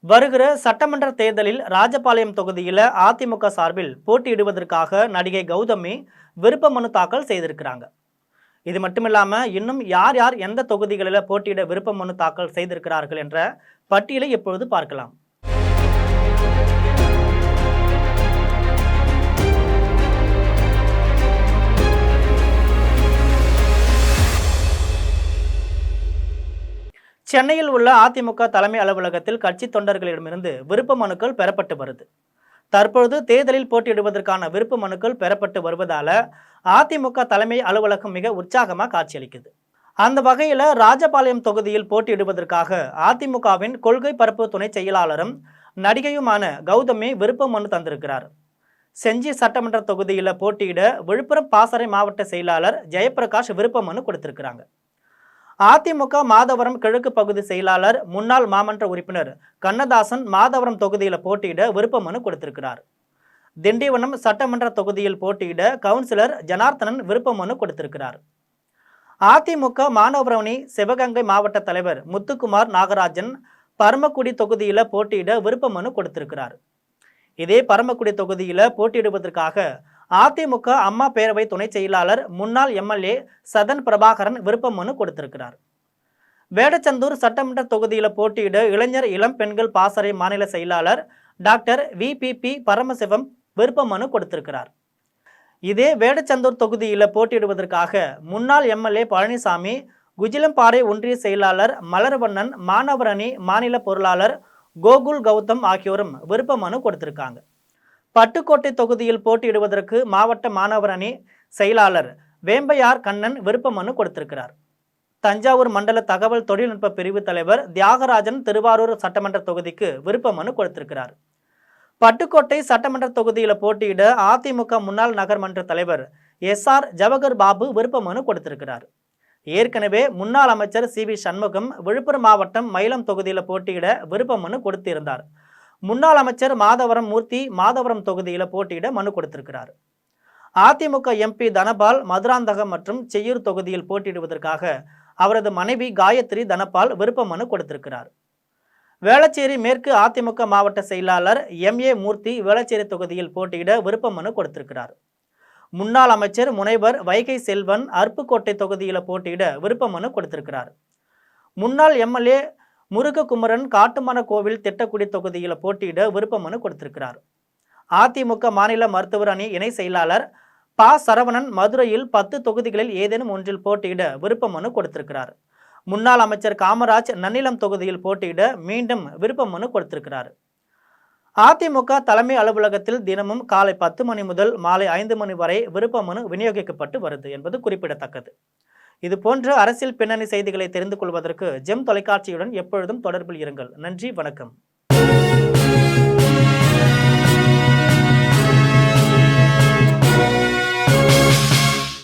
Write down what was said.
வருகிற சட்டமன்ற தேர்தலில் ராஜபாளையம் தொகுதியில் அதிமுக சார்பில் போட்டியிடுவதற்காக நடிகை கௌதமி விருப்ப மனு தாக்கல் செய்திருக்கிறாங்க. இது மட்டுமில்லாம இன்னும் யார் யார் எந்த தொகுதிகளில் போட்டியிட விருப்ப மனு தாக்கல் செய்திருக்கிறார்கள் என்ற பட்டியலை இப்பொழுது பார்க்கலாம். சென்னையில் உள்ள அதிமுக தலைமை அலுவலகத்தில் கட்சி தொண்டர்களிடமிருந்து விருப்ப மனுக்கள் பெறப்பட்டு வருது. தற்பொழுது தேர்தலில் போட்டியிடுவதற்கான விருப்ப மனுக்கள் பெறப்பட்டு வருவதால அதிமுக தலைமை அலுவலகம் மிக உற்சாகமாக காட்சியளிக்குது. அந்த வகையில் ராஜபாளையம் தொகுதியில் போட்டியிடுவதற்காக அதிமுகவின் கொள்கை பரப்பு துணை செயலாளரும் நடிகையுமான கௌதமி விருப்ப மனு தந்திருக்கிறார். செஞ்சி சட்டமன்ற தொகுதியில் போட்டியிட விழுப்புரம் பாசறை மாவட்ட செயலாளர் ஜெயபிரகாஷ் விருப்ப மனு கொடுத்திருக்கிறாங்க. அதிமுக மாதவரம் கிழக்கு பகுதி செயலாளர் முன்னாள் மாமன்ற உறுப்பினர் கண்ணதாசன் மாதவரம் தொகுதியில் போட்டியிட விருப்ப மனு கொடுத்திருக்கிறார். திண்டிவனம் சட்டமன்ற தொகுதியில் போட்டியிட கவுன்சிலர் ஜனார்த்தனன் விருப்ப மனு கொடுத்திருக்கிறார். அதிமுக மாணவரணி சிவகங்கை மாவட்ட தலைவர் முத்துக்குமார் நாகராஜன் பரமக்குடி தொகுதியில் போட்டியிட விருப்ப மனு கொடுத்திருக்கிறார். இதே பரமக்குடி தொகுதியில் போட்டியிடுவதற்காக அதிமுக அம்மா பேரவை துணை செயலாளர் முன்னாள் எம்எல்ஏ சதன் பிரபாகரன் விருப்ப மனு கொடுத்திருக்கிறார். வேடச்சந்தூர் சட்டமன்ற தொகுதியில் போட்டியிட இளைஞர் இளம் பெண்கள் பாசறை மாநில செயலாளர் டாக்டர் VPP பரமசிவம் விருப்ப மனு கொடுத்திருக்கிறார். இதே வேடச்சந்தூர் தொகுதியில் போட்டியிடுவதற்காக முன்னாள் எம்எல்ஏ பழனிசாமி, குஜிலம்பாறை ஒன்றிய செயலாளர் மலர்வண்ணன், மாணவரணி மாநில பொருளாளர் கோகுல் கௌதம் ஆகியோரும் விருப்ப மனு கொடுத்திருக்காங்க. பட்டுக்கோட்டை தொகுதியில் போட்டியிடுவதற்கு மாவட்ட மாணவர் அணி செயலாளர் வேம்பையார் கண்ணன் விருப்ப மனு கொடுத்திருக்கிறார். தஞ்சாவூர் மண்டல தகவல் தொழில்நுட்ப பிரிவு தலைவர் தியாகராஜன் திருவாரூர் சட்டமன்ற தொகுதிக்கு விருப்ப மனு கொடுத்திருக்கிறார். பட்டுக்கோட்டை சட்டமன்ற தொகுதியில் போட்டியிட அதிமுக முன்னாள் நகர்மன்ற தலைவர் SR ஜவஹர் பாபு விருப்ப மனு கொடுத்திருக்கிறார். ஏற்கனவே முன்னாள் அமைச்சர் CV சண்முகம் விழுப்புரம் மாவட்டம் மயிலம் தொகுதியில் போட்டியிட விருப்ப மனு கொடுத்திருந்தார். முன்னாள் அமைச்சர் மாதவரம் மூர்த்தி மாதவரம் தொகுதியில் போட்டியிட மனு கொடுத்திருக்கிறார். அதிமுக MP தனபால் மதுராந்தகம் மற்றும் செய்யூர் தொகுதியில் போட்டியிடுவதற்காக அவரது மனைவி காயத்ரி தனபால் விருப்ப மனு கொடுத்திருக்கிறார். வேளச்சேரி மேற்கு அதிமுக மாவட்ட செயலாளர் MA மூர்த்தி வேளச்சேரி தொகுதியில் போட்டியிட விருப்ப மனு கொடுத்திருக்கிறார். முன்னாள் அமைச்சர் முனைவர் வைகை செல்வன் அருப்புக்கோட்டை தொகுதியில் போட்டியிட விருப்ப மனு கொடுத்திருக்கிறார். முன்னாள் MLA முருககுமரன் காட்டுமன கோவில் திட்டக்குடி தொகுதியில் போட்டியிட விருப்ப மனு கொடுத்திருக்கிறார். அதிமுக மாநில மருத்துவர் அணி இணை செயலாளர் சரவணன் மதுரையில் 10 தொகுதிகளில் ஏதேனும் ஒன்றில் போட்டியிட விருப்ப மனு கொடுத்திருக்கிறார். முன்னாள் அமைச்சர் காமராஜ் நன்னிலம் தொகுதியில் போட்டியிட மீண்டும் விருப்ப மனு கொடுத்திருக்கிறார். அதிமுக தலைமை அலுவலகத்தில் தினமும் காலை 10 மணி முதல் மாலை 5 மணி வரை விருப்ப மனு விநியோகிக்கப்பட்டு வருது என்பது குறிப்பிடத்தக்கது. இது போன்ற அரசியல் பின்னணி செய்திகளை தெரிந்து கொள்வதற்கு ஜெம் தொலைக்காட்சியுடன் எப்பொழுதும் தொடர்பில் இருங்கள். நன்றி, வணக்கம்.